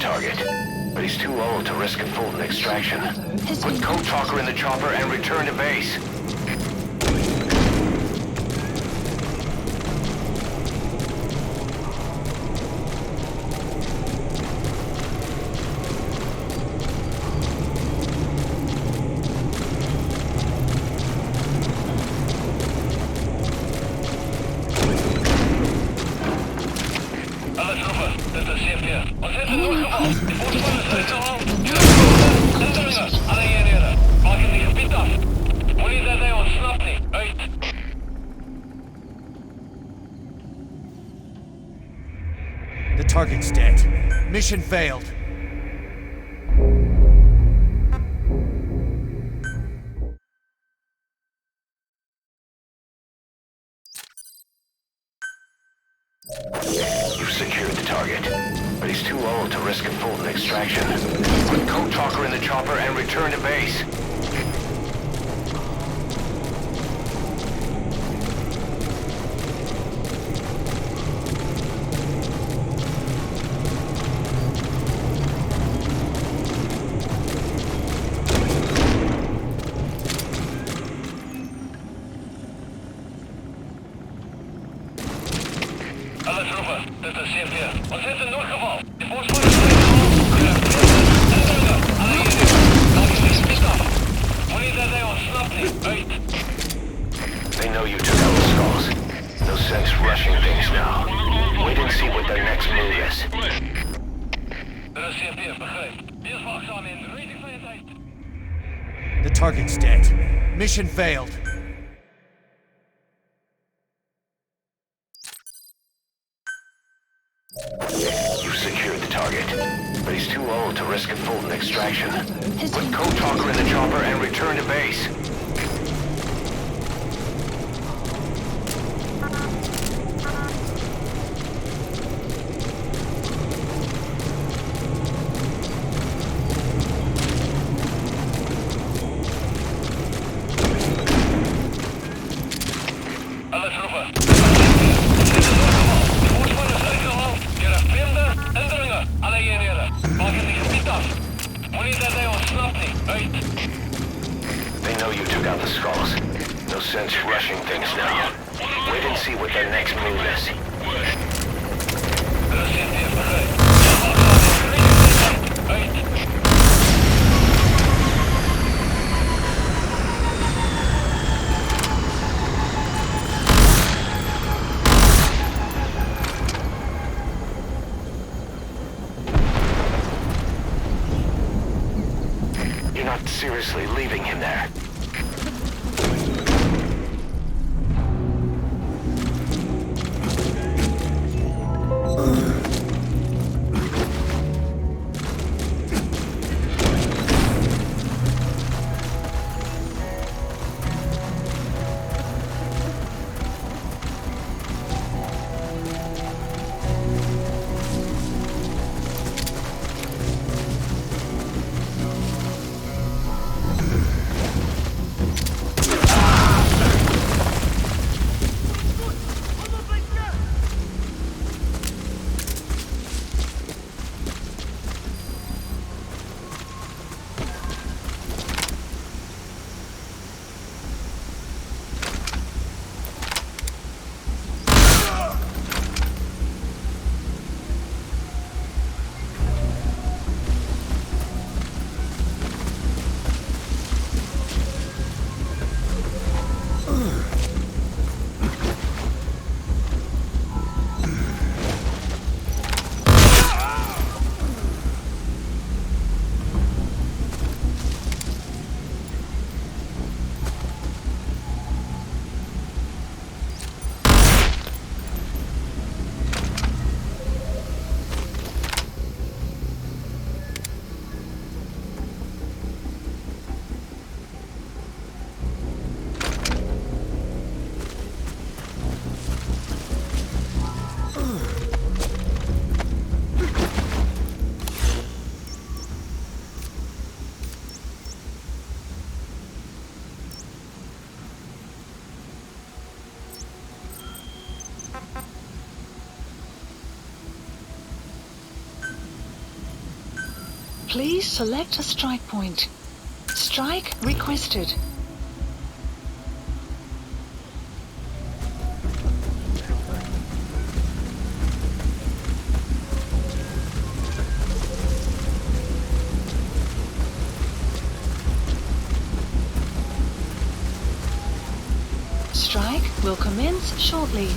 target, but he's too old to risk a full extraction. Put Code Talker in the chopper and return to base. The target's dead. Mission failed. You've secured the target, but he's too old to risk a full extraction. Put Code Talker in the chopper and return to base. They know you took out the skulls. No sense rushing things now. Wait and see what their next move is. The target's dead. Mission failed. You've secured the target, but he's too old to risk a full extraction. Put Code Talker in the chopper and return to base. They know you took out the skulls. No sense rushing things now. Wait and see what their next move is. You're not seriously leaving him there. Please select a strike point. Strike requested. Strike will commence shortly.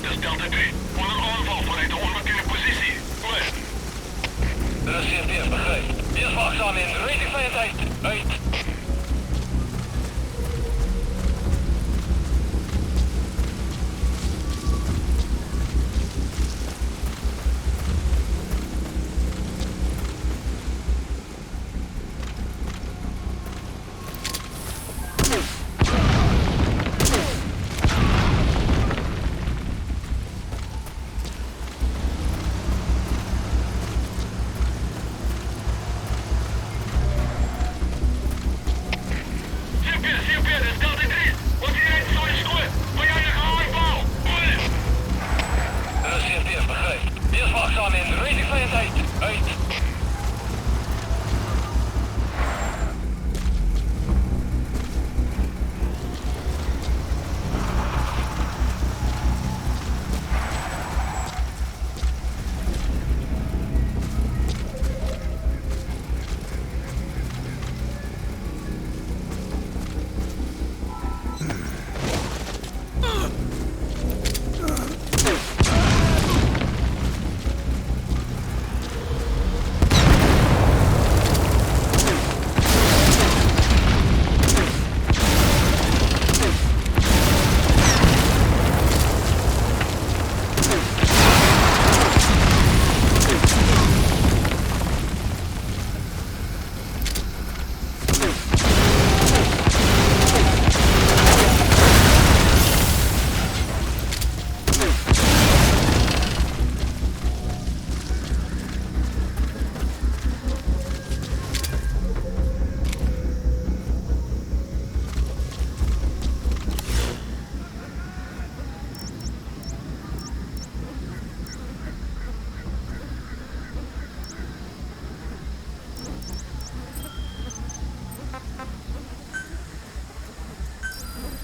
Dat is Delta 3. Onder aanval vanuit de onbekende positie. Over. Dat is CFDF, begrijp. Eerst wachtzaam in. Rating vijand uit.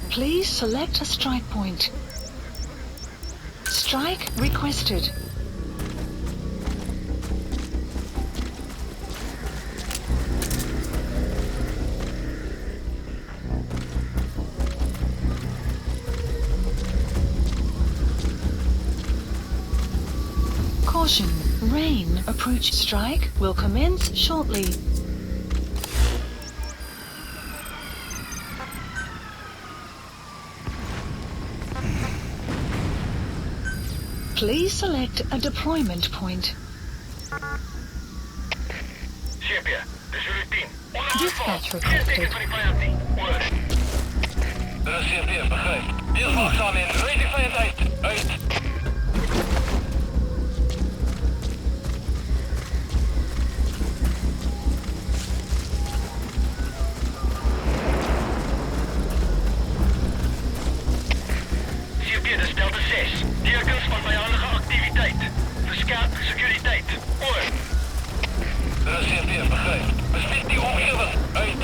Please select a strike point. Strike requested. Caution, rain approach. Strike will commence shortly. Please select a deployment point. Dispatch requested. Dat is CFDF, begrijp. Eerst wachtzaam in. Rating vijand uit. CFD, dat is Delta 6. Tekens van vijandige activiteit. Verskaat securiteit. Over. Dat is CFD, begrijp. Bespreek die omgeving. Uit.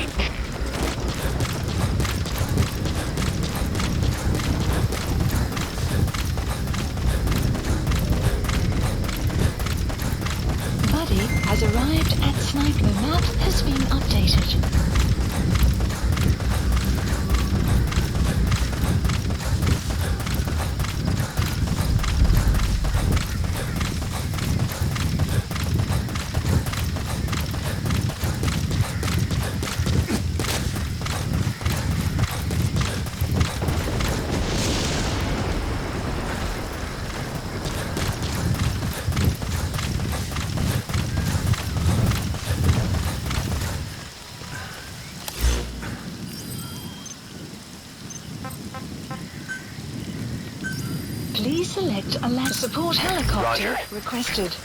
Buddy has arrived at Snipe. The map has been updated. Please select a land support helicopter. Roger. Requested.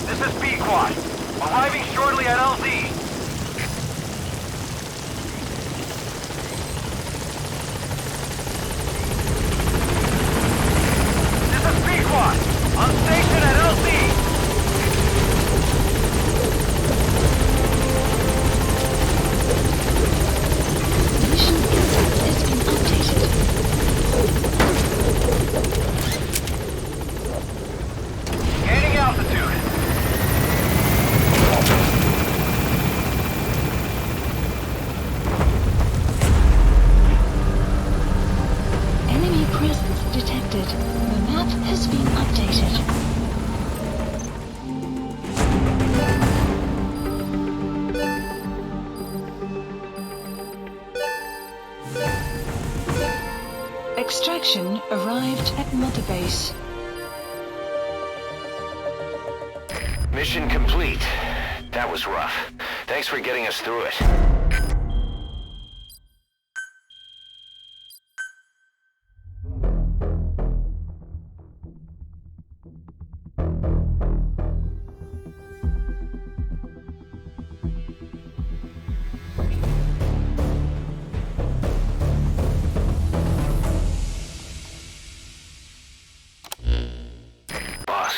This is B-Quad. Arriving shortly at LZ. This is B-Quad. On station at LZ. Mission index has been updated. Gaining altitude. Enemy presence detected. The map has been updated. Extraction arrived at Mother Base. Mission complete. That was rough. Thanks for getting us through it. Boss,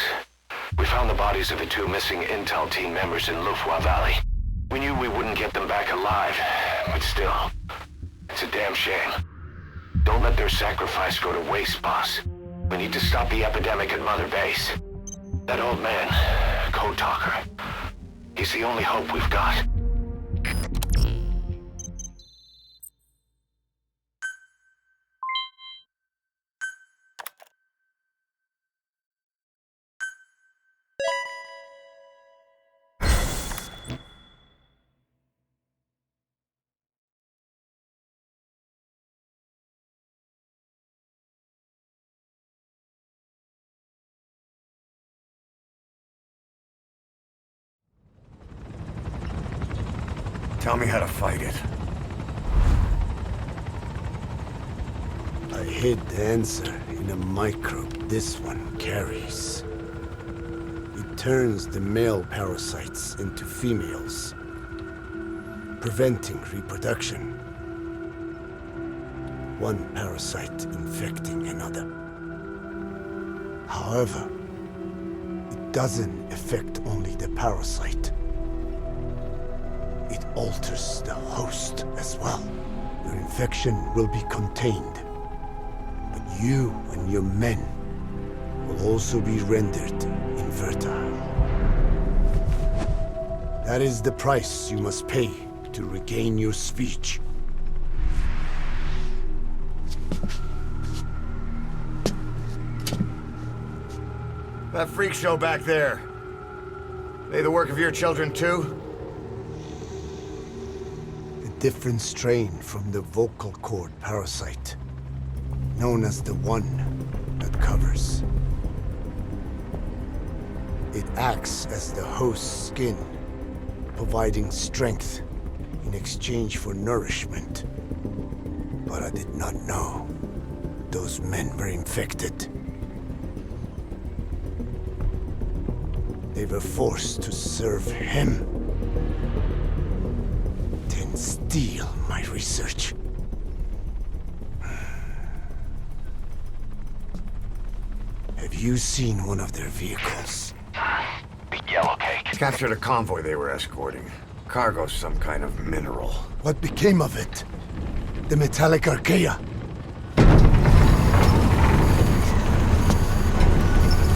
we found the bodies of the two missing Intel team members in Lufwa Valley. We knew we wouldn't get them back alive, but still, it's a damn shame. Don't let their sacrifice go to waste, boss. We need to stop the epidemic at Mother Base. That old man, Code Talker, he's the only hope we've got. Tell me how to fight it. I hid the answer in a microbe this one carries. It turns the male parasites into females, preventing reproduction. One parasite infecting another. However, it doesn't affect only the parasite. It alters the host as well. Your infection will be contained, but you and your men will also be rendered infertile. That is the price you must pay to regain your speech. That freak show back there. They the work of your children too? Different strain from the vocal cord parasite, known as the one that covers. It acts as the host's skin, providing strength in exchange for nourishment. But I did not know those men were infected. They were forced to serve him. Steal my research. Have you seen one of their vehicles? The yellow cake. Captured a convoy they were escorting. Cargo's some kind of mineral. What became of it? The metallic archaea?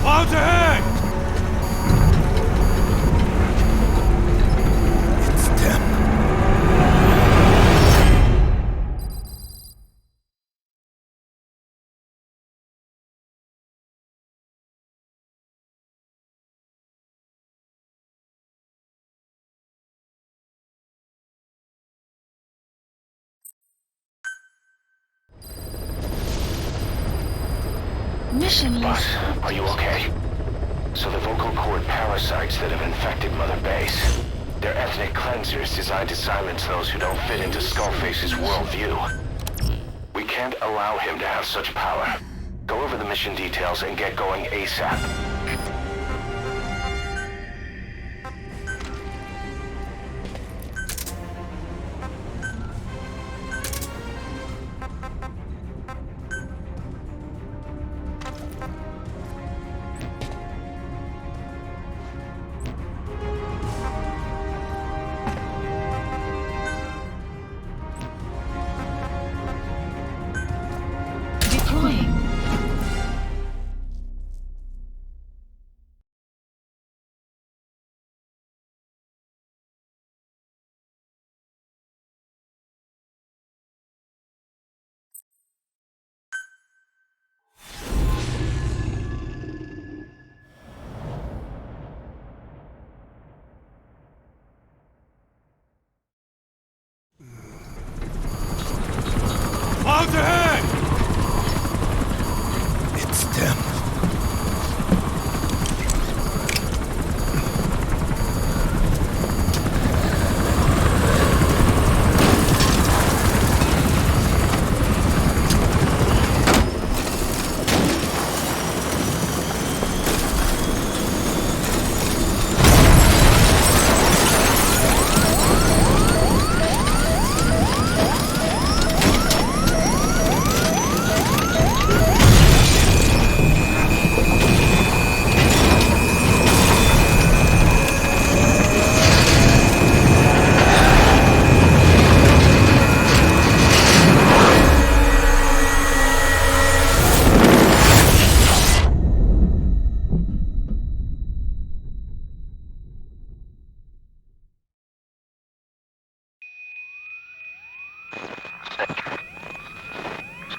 Clouds ahead! It's them. Mission Boss, list. are you okay? So the vocal cord parasites that have infected Mother Base, they're ethnic cleansers designed to silence those who don't fit into Skullface's worldview. We can't allow him to have such power. Go over the mission details and get going ASAP. Deploying. Clouds ahead! It's them.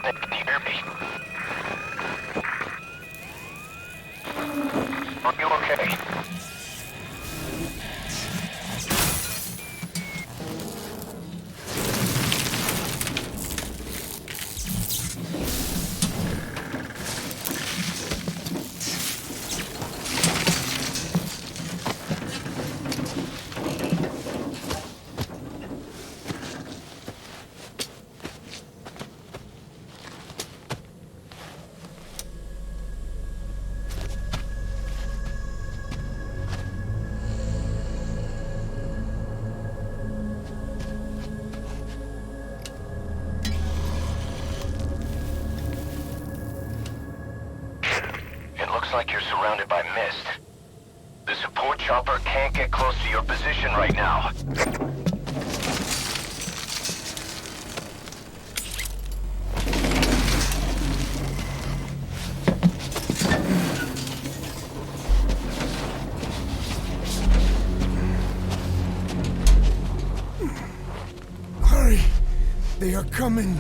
Snake, can you hear me? Are you okay? Like you're surrounded by mist. The support chopper can't get close to your position right now. Hurry! They are coming!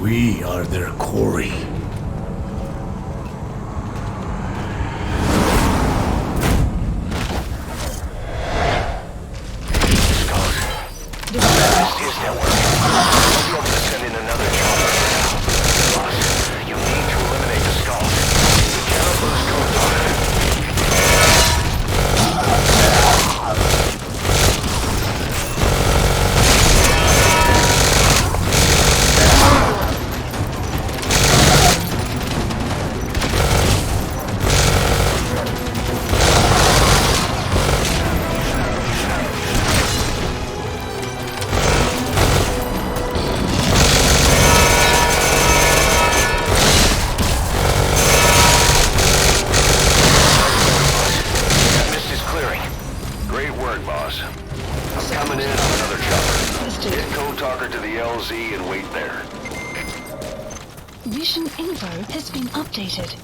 We are their quarry. boss. I'm coming in on another chopper. Listed. Get code talker to the LZ and wait there. Mission info has been updated.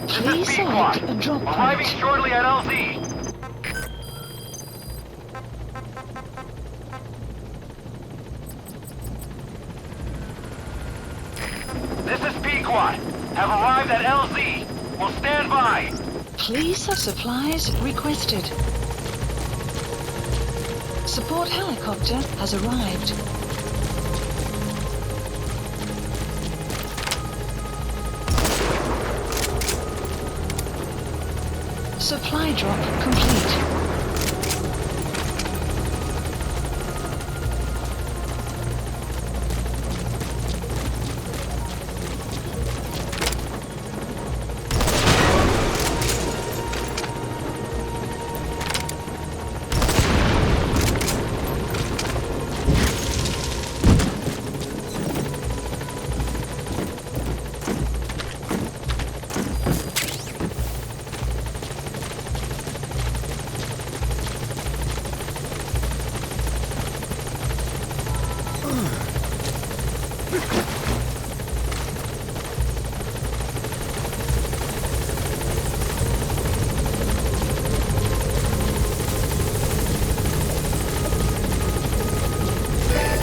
Please select a drop Arriving point. shortly at LZ. This is Pequot. Have arrived at LZ. Will stand by. Please have supplies requested. Support helicopter has arrived. Supply drop complete.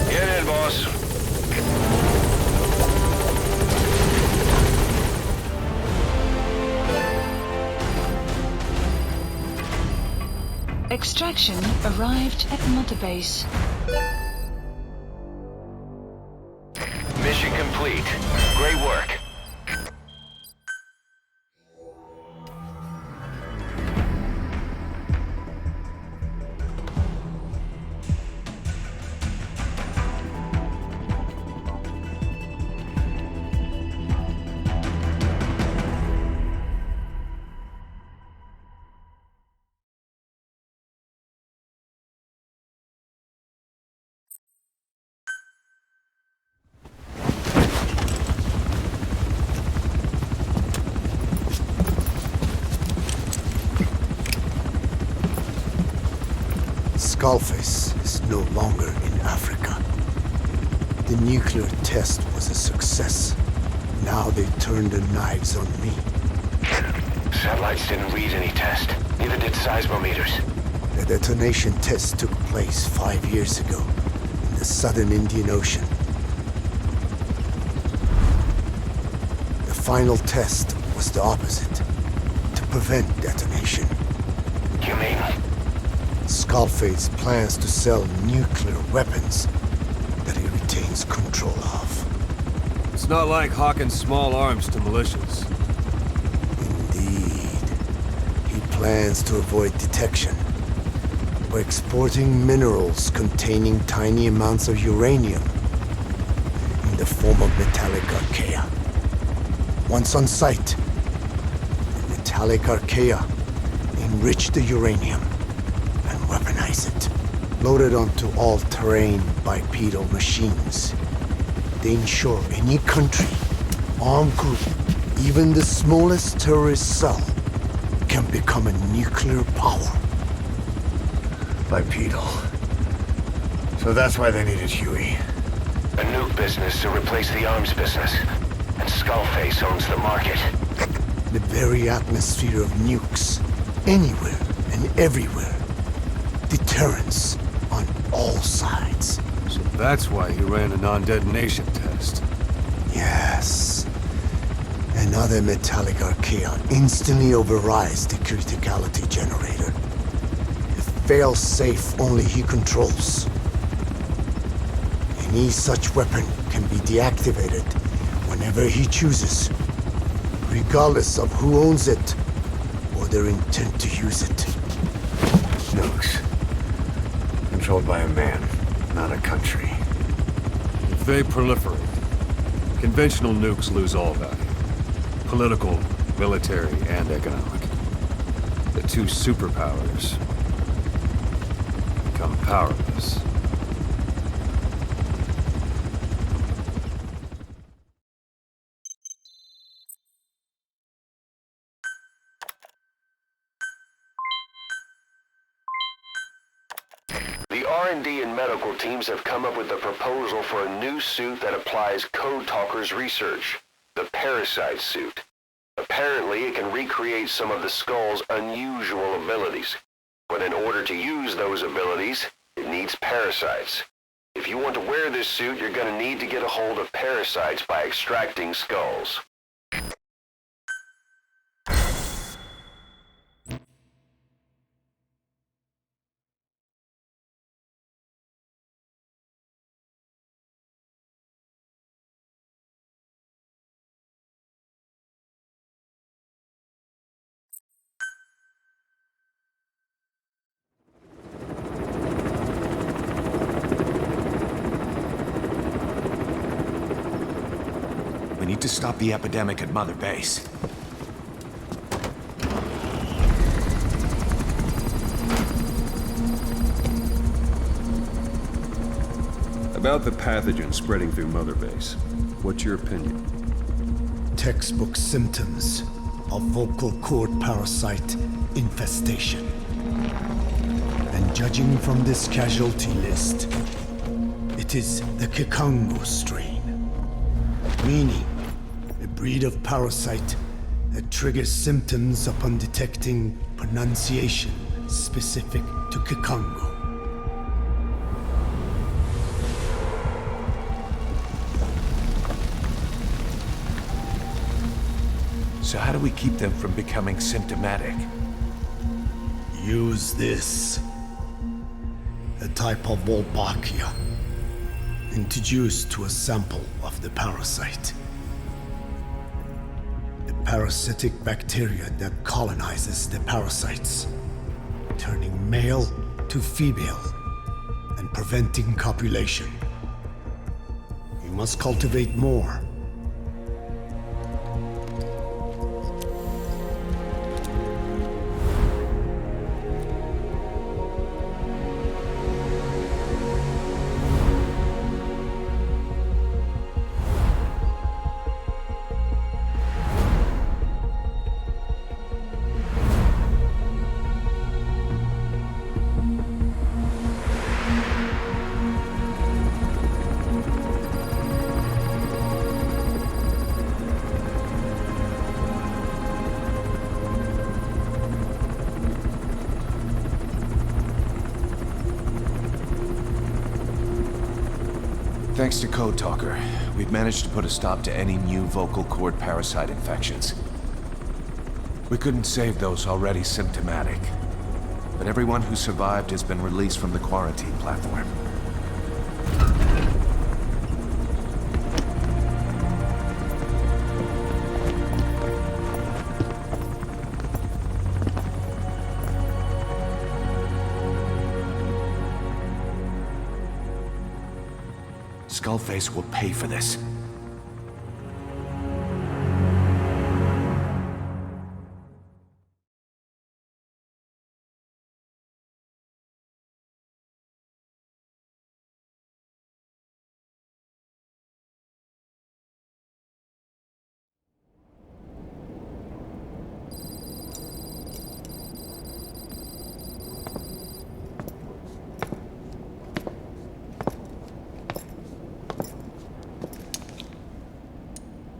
Get in, boss. Extraction arrived at Mother Base. Mission complete. Great work. Skullface is no longer in Africa. The nuclear test was a success. Now they turned their knives on me. Satellites didn't read any test. Neither did seismometers. The detonation test took place 5 years ago in the southern Indian Ocean. The final test was the opposite, to prevent detonation. You mean? Skullface plans to sell nuclear weapons that he retains control of. It's not like hawking small arms to militias. Indeed. He plans to avoid detection by exporting minerals containing tiny amounts of uranium in the form of metallic archaea. Once on site, the metallic archaea enrich the uranium and weaponize it. Loaded onto all-terrain bipedal machines, they ensure any country, armed group, even the smallest terrorist cell, can become a nuclear power. Bipedal. So that's why they needed Huey. A nuke business to replace the arms business. And Skullface owns the market. The very atmosphere of nukes, anywhere and everywhere. Deterrence on all sides. So that's why he ran a non-detonation test. Yes. Another metallic archaea instantly overrides the criticality generator. It fails safe only he controls. Any such weapon can be deactivated whenever he chooses, regardless of who owns it or their intent to use it. Nukes. Controlled by a man, not a country. If they proliferate, conventional nukes lose all value. Political, military, and economic. The two superpowers become powerless. The R&D and medical teams have come up with a proposal for a new suit that applies Code Talker's research, the Parasite suit. Apparently, it can recreate some of the Skull's unusual abilities. But in order to use those abilities, it needs parasites. If you want to wear this suit, you're going to need to get a hold of parasites by extracting skulls. We need to stop the epidemic at Mother Base. About the pathogen spreading through Mother Base, what's your opinion? Textbook symptoms of vocal cord parasite infestation. And judging from this casualty list, it is the Kikango strain, meaning a breed of parasite that triggers symptoms upon detecting pronunciation specific to Kikango. So how do we keep them from becoming symptomatic? Use this. A type of Wolbachia, introduced to a sample of the parasite. A parasitic bacteria that colonizes the parasites, turning male to female and preventing copulation. We must cultivate more. Thanks to Code Talker, we've managed to put a stop to any new vocal cord parasite infections. We couldn't save those already symptomatic, but everyone who survived has been released from the quarantine platform. Skullface will pay for this.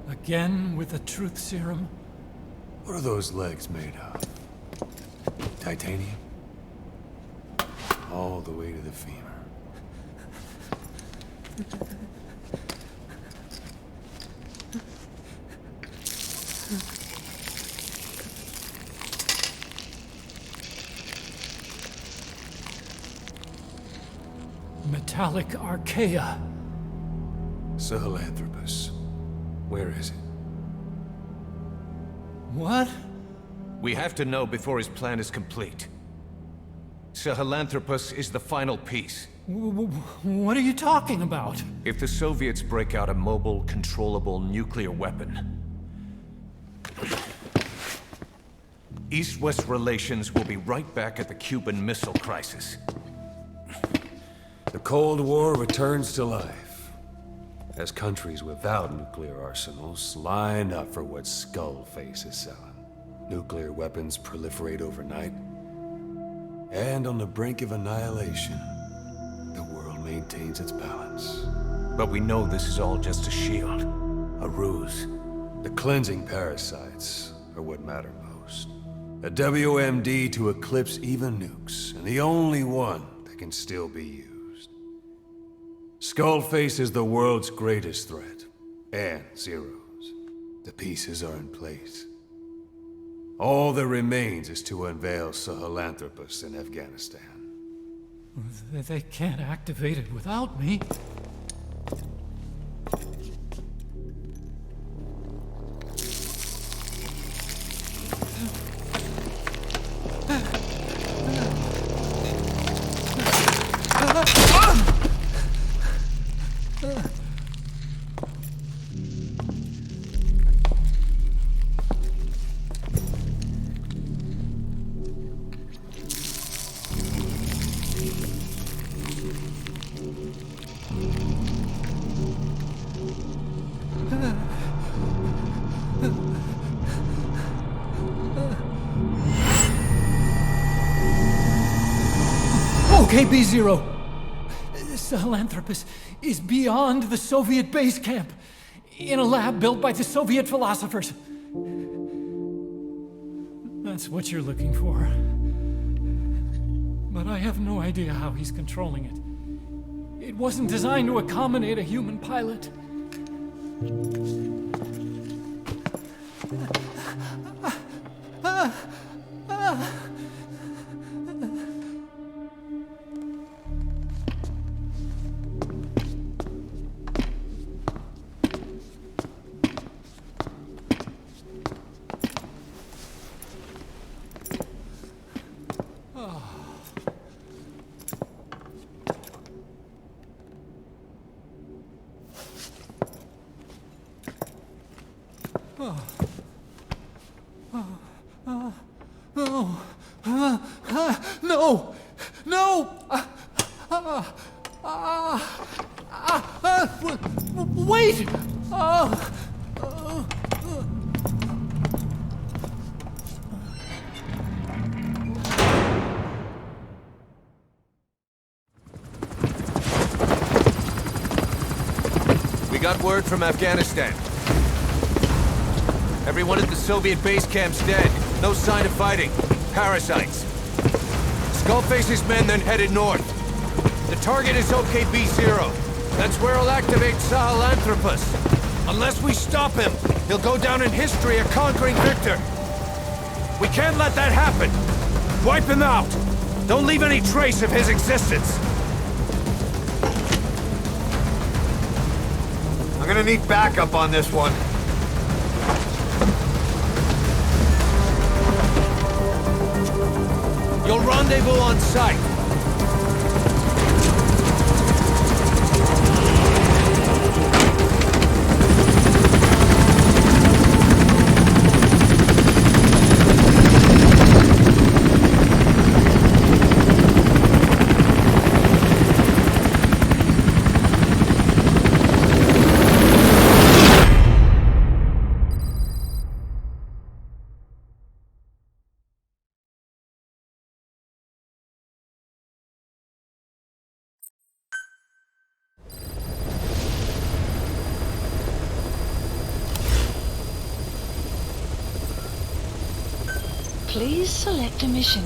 Again with the truth serum? What are those legs made of? Titanium? All the way to the femur. Metallic archaea. Sahelanthropus. Where is it? What? We have to know before his plan is complete. Sahelanthropus is the final piece. What are you talking about? If the Soviets break out a mobile, controllable nuclear weapon, East-West relations will be right back at the Cuban Missile Crisis. The Cold War returns to life, as countries without nuclear arsenals line up for what Skullface is selling. Nuclear weapons proliferate overnight, and on the brink of annihilation, the world maintains its balance. But we know this is all just a shield, a ruse. The cleansing parasites are what matter most. A WMD to eclipse even nukes, and the only one that can still be used. Skullface is the world's greatest threat, and Zero's. The pieces are in place. All that remains is to unveil Sahelanthropus in Afghanistan. They can't activate it without me. Okay, B-Zero. Sahelanthropus is beyond the Soviet base camp, in a lab built by the Soviet philosophers. That's what you're looking for. But I have no idea how he's controlling it. It wasn't designed to accommodate a human pilot. No! No! Wait! We got word from Afghanistan. Everyone at the Soviet base camp's dead. No sign of fighting. Parasites. Skullface's men then headed north. The target is OKB-0. That's where he'll activate Sahelanthropus. Unless we stop him, he'll go down in history a conquering victor. We can't let that happen. Wipe him out. Don't leave any trace of his existence. I'm gonna need backup on this one. You'll rendezvous on site. Please select a mission.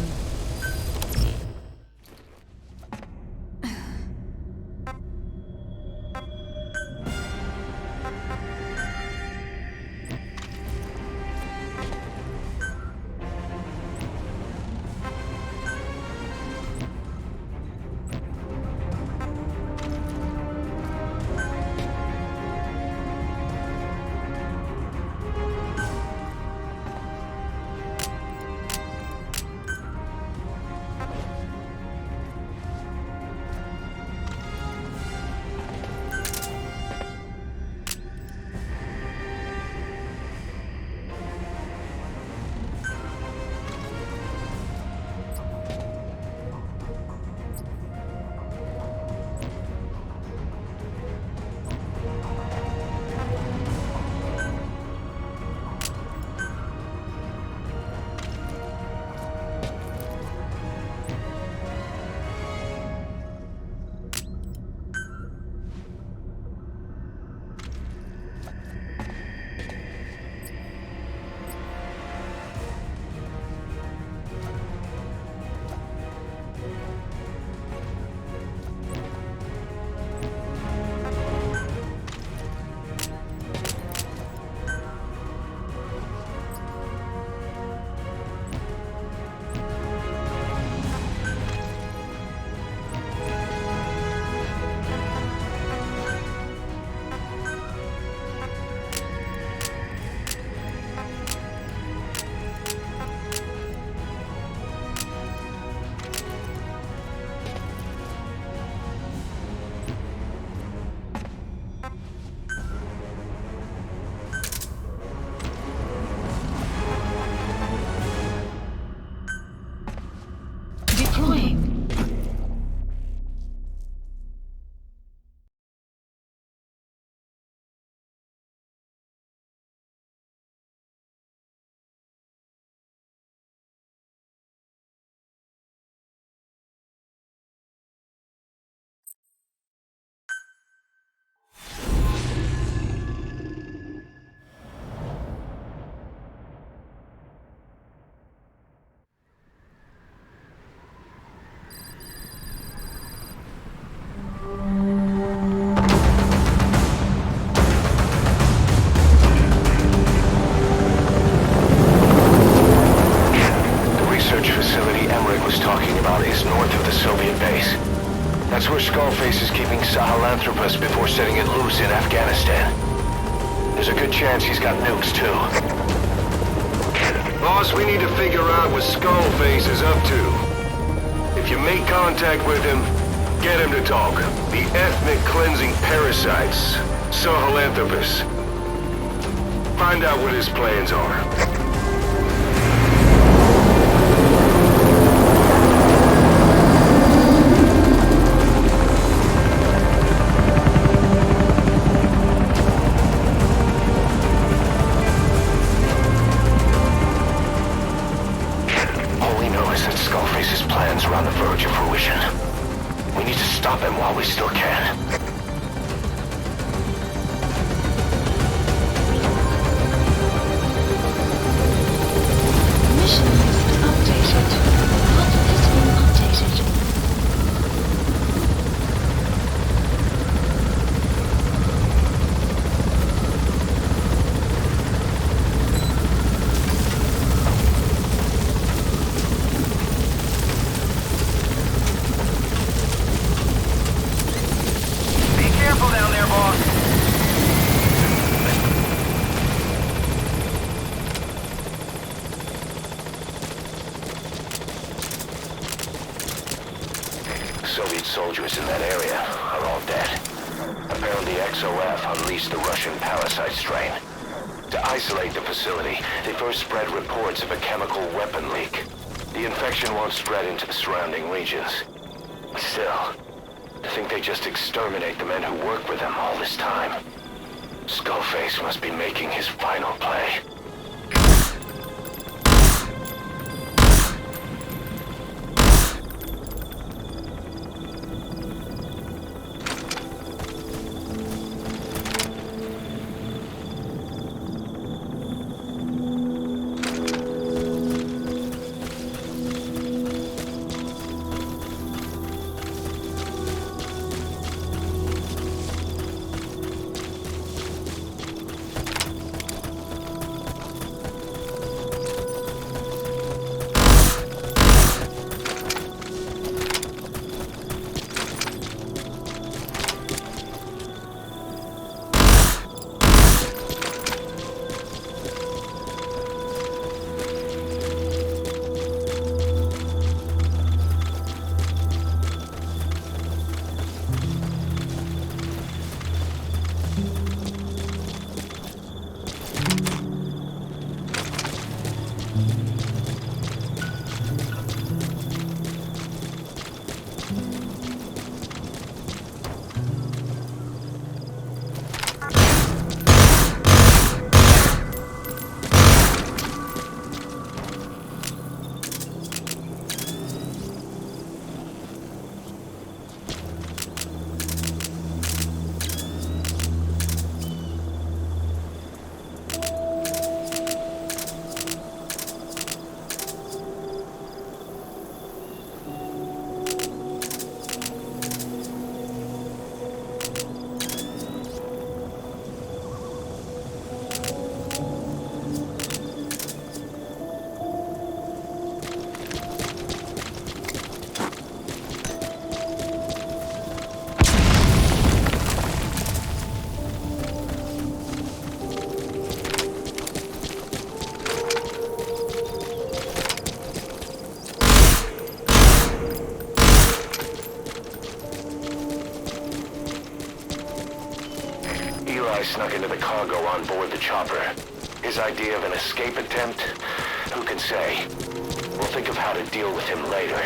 setting it loose in Afghanistan. There's a good chance he's got nukes, too. Boss, we need to figure out what Skullface is up to. If you make contact with him, get him to talk. The ethnic cleansing parasites, Sahelanthropus. Find out what his plans are. Stop him while we still can. Mission list updated. Map has been updated. Soviet soldiers in that area are all dead. Apparently XOF unleashed the Russian parasite strain. To isolate the facility, they first spread reports of a chemical weapon leak. The infection won't spread into the surrounding regions. But still, to think they just exterminate the men who work with them all this time. Skullface must be making his final play. Snuck into the cargo on board the chopper. His idea of an escape attempt? Who can say? We'll think of how to deal with him later.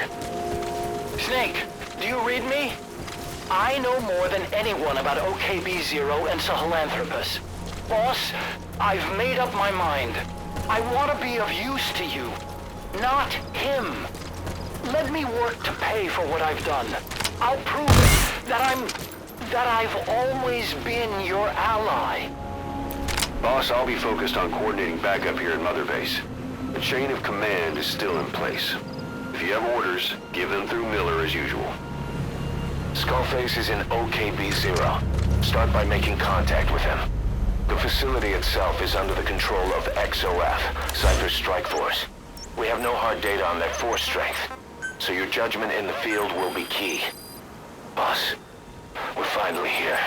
Snake, do you read me? I know more than anyone about OKB-0 and Sahelanthropus. Boss, I've made up my mind. I want to be of use to you, not him. Let me work to pay for what I've done. I'll prove it, that I've always been your ally. Boss, I'll be focused on coordinating backup here at Mother Base. The chain of command is still in place. If you have orders, give them through Miller as usual. Skullface is in OKB-0. Start by making contact with him. The facility itself is under the control of XOF, Cypher's Strike Force. We have no hard data on their force strength, so your judgment in the field will be key. Boss, we're finally here.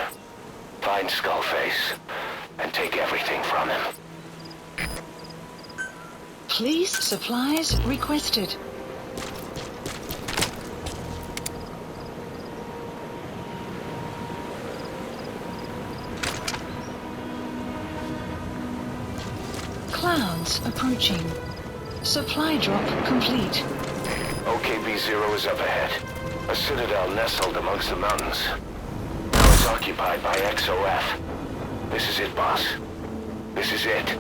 Find Skullface and take everything from him. Please, supplies requested. Clouds approaching. Supply drop complete. OKB-0 is up ahead. A citadel nestled amongst the mountains. Now it's occupied by XOF. This is it, boss. This is it.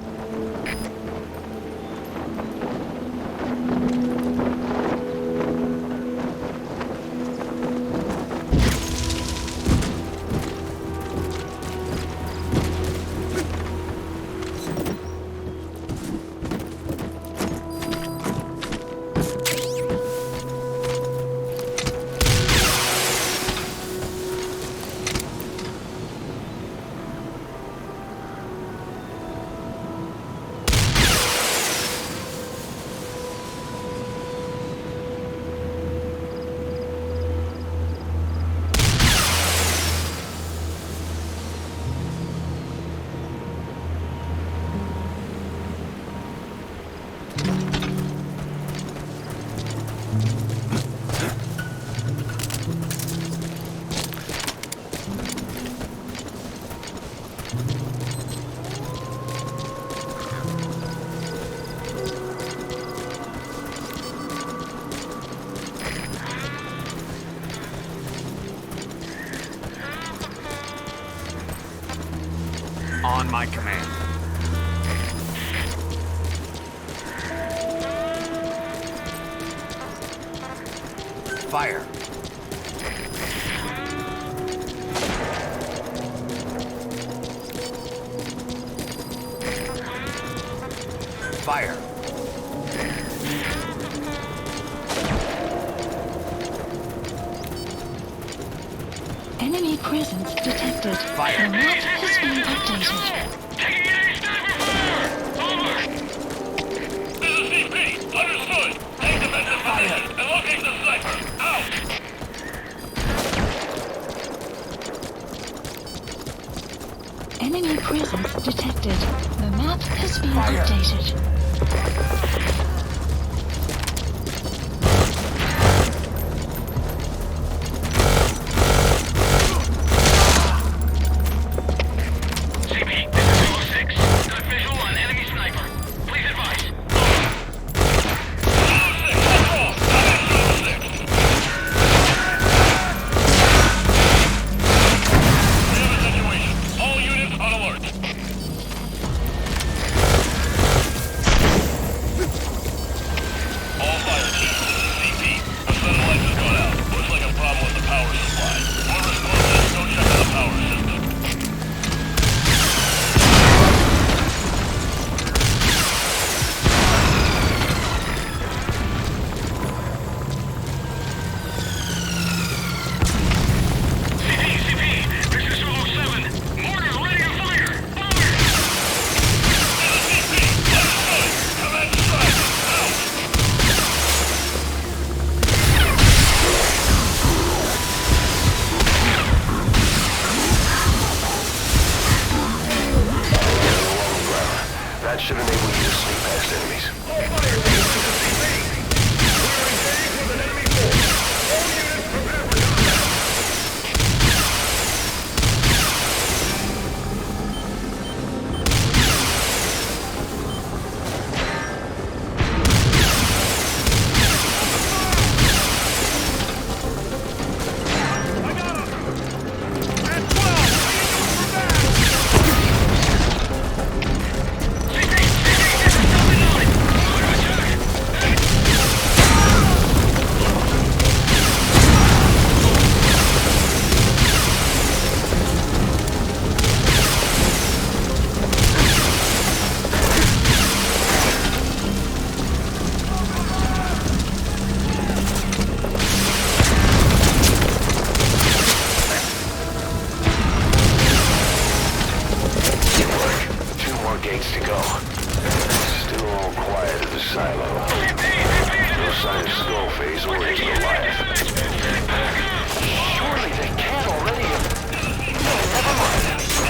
On my command. Fire. Fire. Enemy presence detected. Fire. The map has been updated. Taking a sniper fire! Over! This is CP. Understood. Take defensive position and locate the sniper. Out! Enemy presence detected. The map has been updated. CP, this is 06. Got a visual on enemy sniper. Please advise. Over. 06, that's wrong. I'm at 06. We have a situation. All units on alert. All fire teams, CP. A satellite has gone out. Looks like a problem with the power supply. Whoever's closest, go check on the power system. CP, this is 007. Mortar ready to fire. Fire! CP, understood. Command strike. Out. That should enable you to sneak past enemies. All fire teams, this is CP. We are engaged with an enemy force. All units prepare for combat. I got him. At 12, CP, this is Delta 9. Under attack. Two more gates to go. Still all quiet at the silo. No sign of Skullface or his Goliath. Surely they can't already have... No, never mind.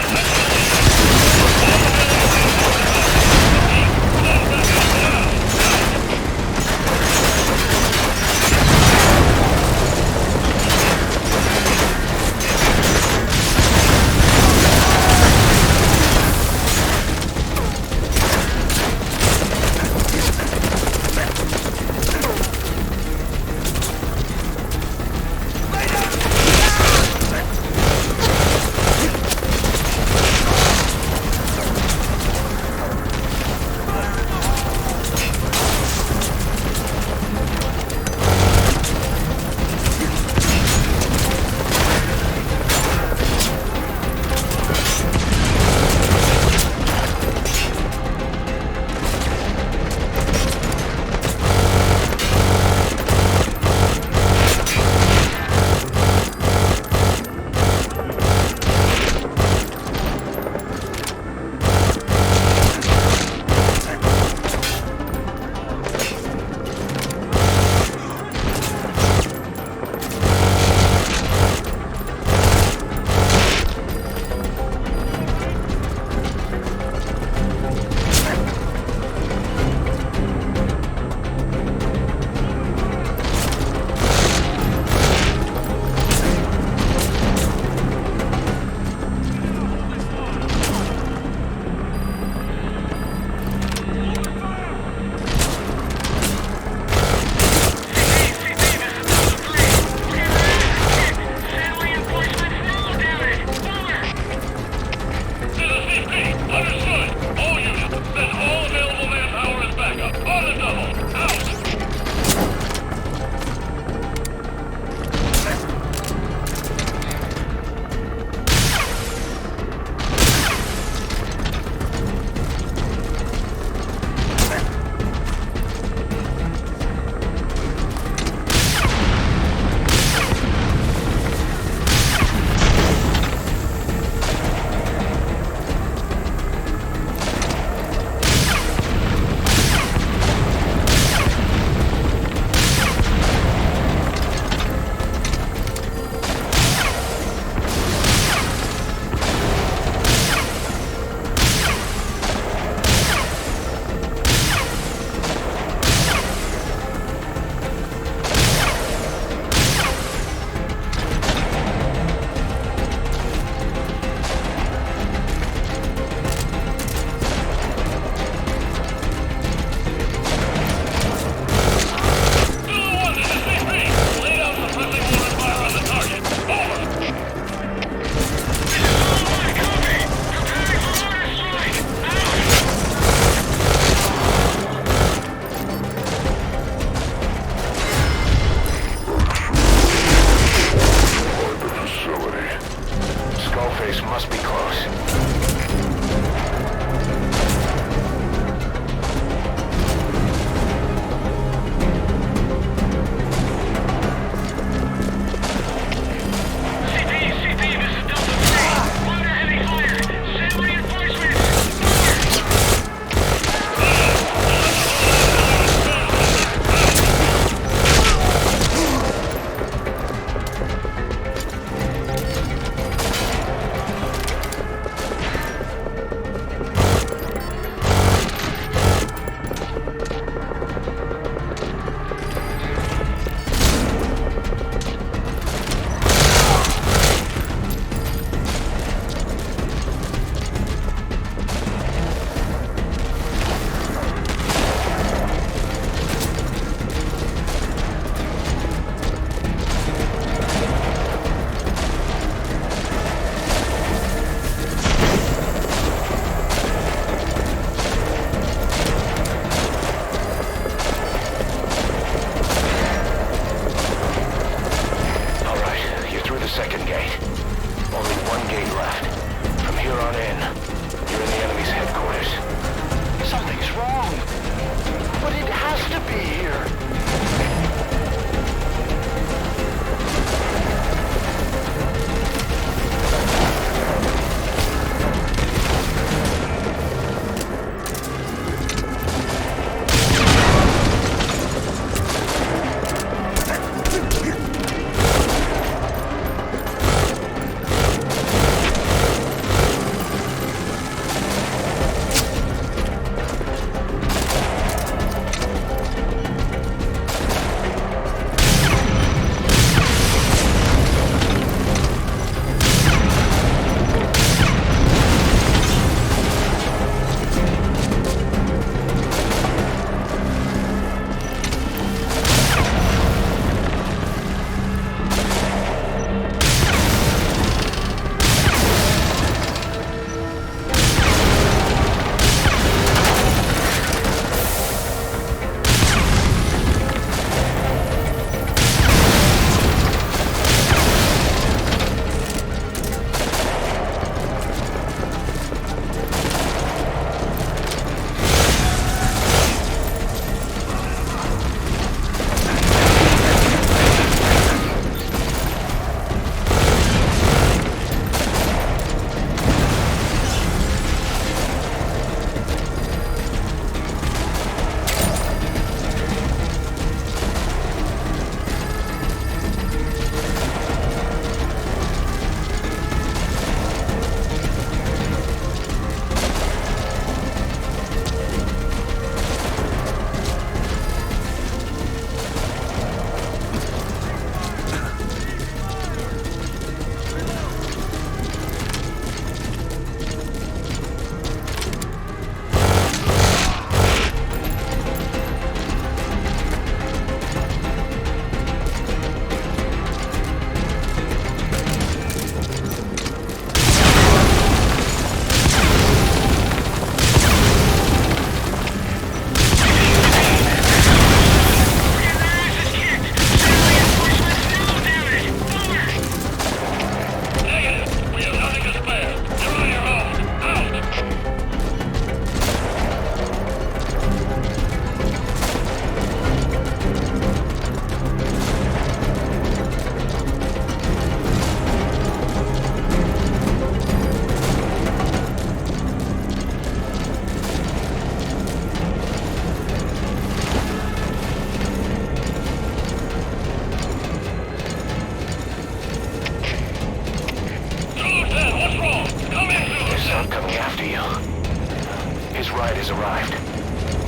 arrived.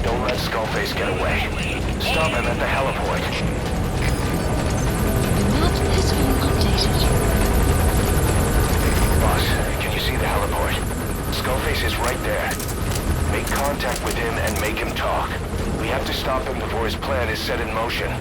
Don't let Skullface get away. Stop him at the heliport. Map has been updated. Boss, can you see the heliport? Skullface is right there. Make contact with him and make him talk. We have to stop him before his plan is set in motion.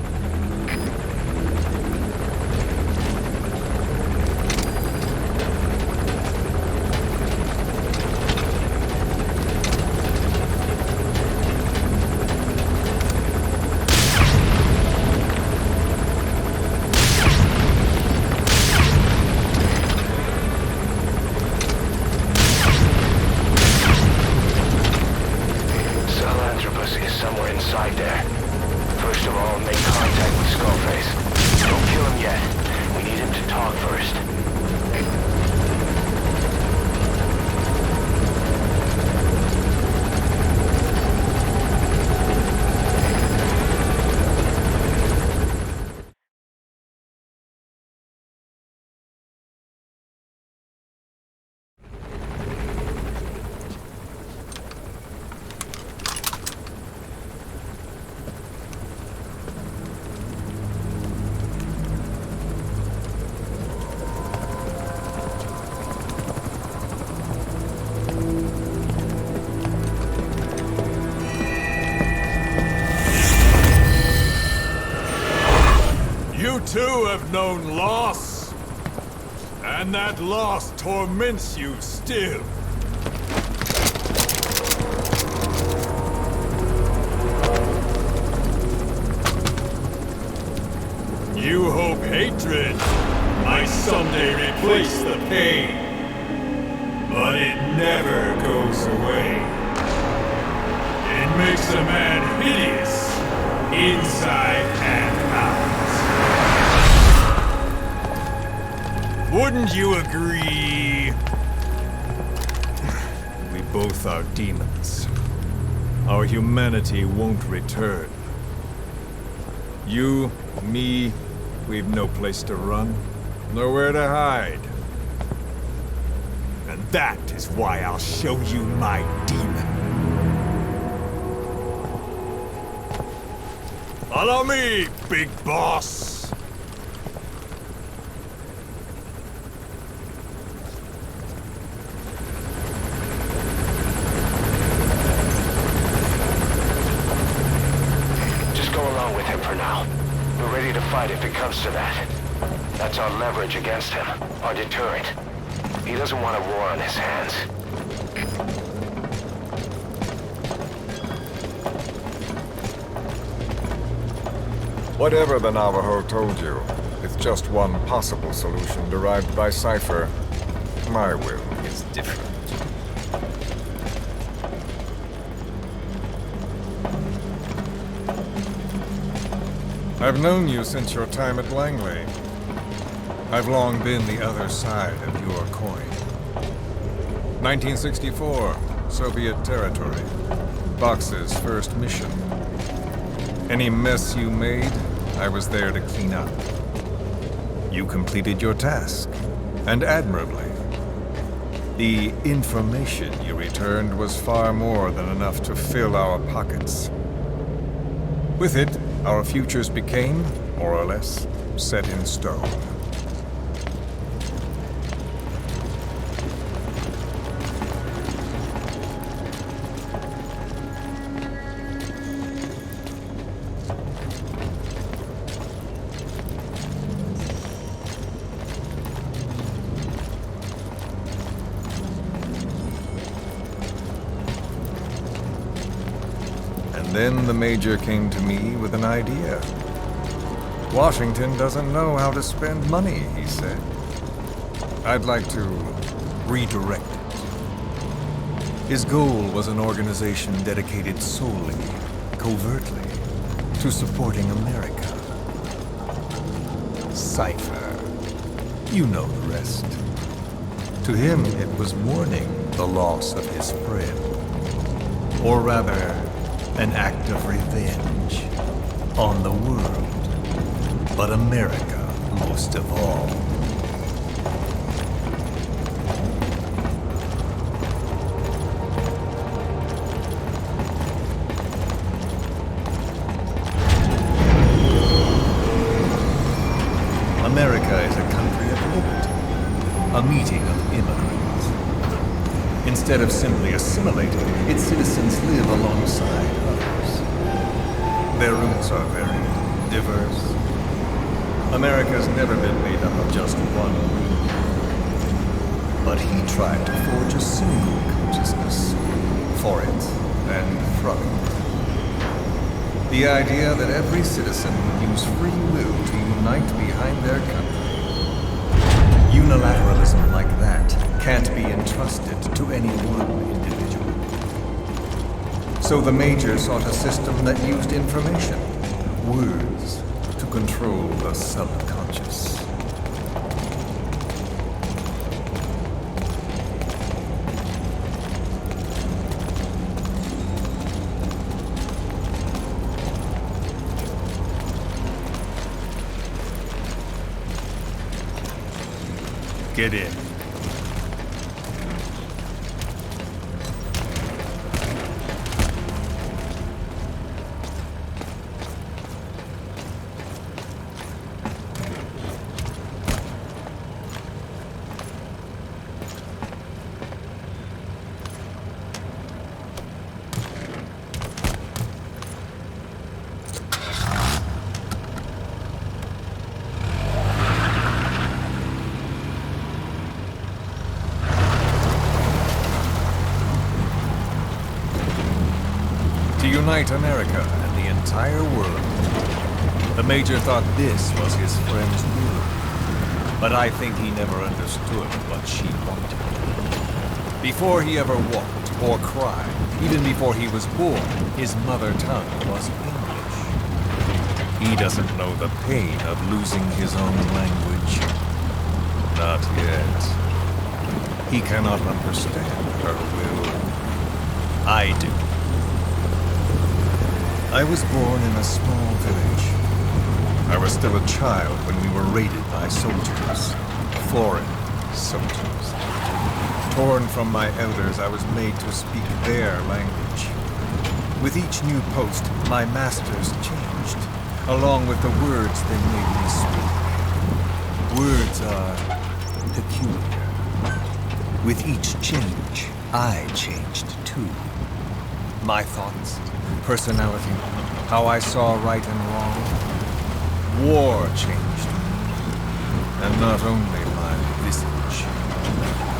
You too have known loss, and that loss torments you still. You hope hatred might someday replace the pain, but it never goes away. It makes a man hideous, inside and out. Wouldn't you agree? We both are demons. Our humanity won't return. You, me, we've no place to run, nowhere to hide. And that is why I'll show you my demon. Follow me, big boss! If it comes to that. That's our leverage against him, our deterrent. He doesn't want a war on his hands. Whatever the Navajo told you, it's just one possible solution derived by Cypher. My will is different. I've known you since your time at Langley. I've long been the other side of your coin. 1964, Soviet territory. Box's first mission. Any mess you made, I was there to clean up. You completed your task, and admirably. The information you returned was far more than enough to fill our pockets. With it, our futures became, more or less, set in stone. Then the Major came to me with an idea. Washington doesn't know how to spend money, he said. I'd like to redirect it. His goal was an organization dedicated solely, covertly, to supporting America. Cypher. You know the rest. To him, it was mourning the loss of his friend. Or rather, an act of revenge on the world, but America most of all. Instead of simply assimilating, its citizens live alongside others. Their roots are very diverse. America's never been made up of just one group. But he tried to forge a single consciousness for it and from it. The idea that every citizen would use free will to unite behind their country. Unilateralism like that can't be entrusted to any one individual. So the Major sought a system that used information, words, to control the subconscious. Get in. To unite America and the entire world. The Major thought this was his friend's will, but I think he never understood what she wanted. Before he ever walked or cried, even before he was born, his mother tongue was English. He doesn't know the pain of losing his own language. Not yet. He cannot understand her will. I do. I was born in a small village. I was still a child when we were raided by soldiers. Foreign soldiers. Torn from my elders, I was made to speak their language. With each new post, my masters changed, along with the words they made me speak. Words are peculiar. With each change, I changed too. My thoughts, personality, how I saw right and wrong. War changed me. And not only my visage.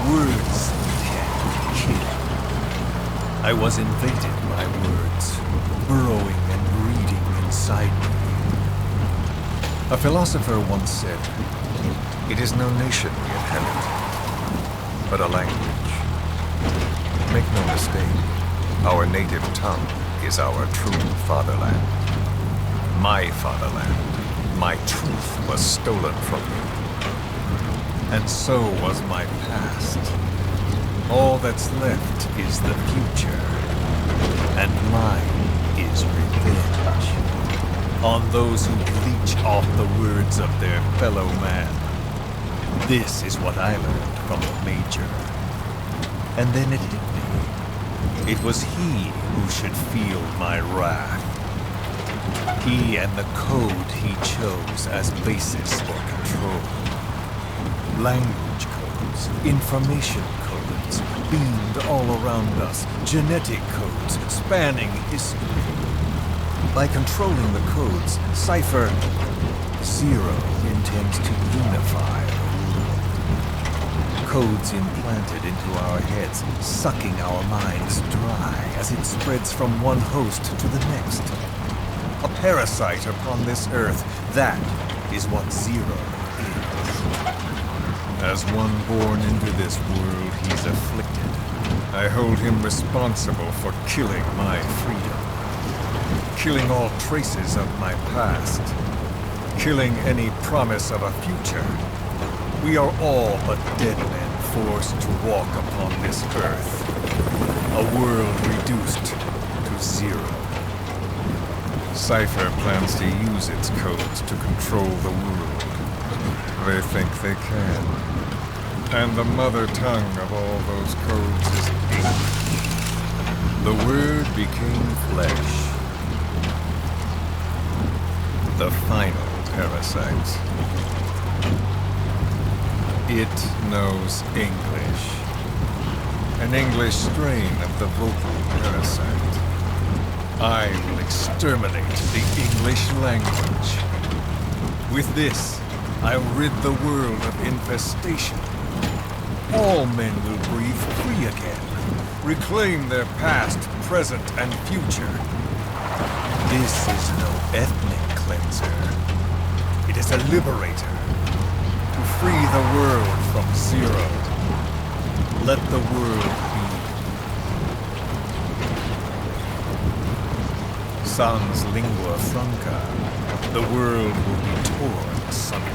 Words can kill. I was invaded by words, burrowing and breeding inside me. A philosopher once said, "It is no nation we inhabit, but a language." Make no mistake, our native tongue is our true fatherland. My fatherland, my truth was stolen from me. And so was my past. All that's left is the future. And mine is revenge. On those who bleach off the words of their fellow man. This is what I learned from the Major. And then it hit me. It was he who should feel my wrath. He and the code he chose as basis for control. Language codes, information codes, beamed all around us, genetic codes spanning history. By controlling the codes, Cypher Zero intends to unify the world. Codes implanted into our heads, sucking our minds dry as it spreads from one host to the next. A parasite upon this earth, that is what Zero is. As one born into this world, he's afflicted. I hold him responsible for killing my freedom. Killing all traces of my past. Killing any promise of a future. We are all but dead men forced to walk upon this earth. A world reduced to zero. Cypher plans to use its codes to control the world. They think they can. And the mother tongue of all those codes is English. The word became flesh. The final parasite. It knows English. An English strain of the vocal parasite. I will exterminate the English language. With this, I'll rid the world of infestation. All men will breathe free again, reclaim their past, present, and future. This is no ethnic cleanser. It is a liberator. To free the world from zero. Let the world be. Sans lingua franca, the world will be torn asunder.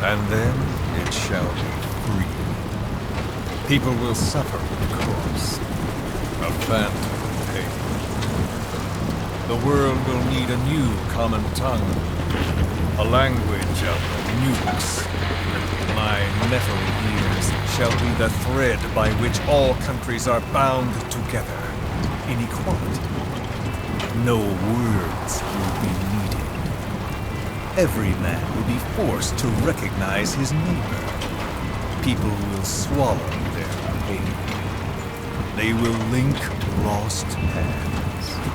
And then it shall be free. People will suffer, of course. A phantom pain. The world will need a new common tongue. A language of nukes. My metal ears shall be the thread by which all countries are bound together in equality. No words will be needed. Every man will be forced to recognize his neighbor. People will swallow their pain. They will link lost hands.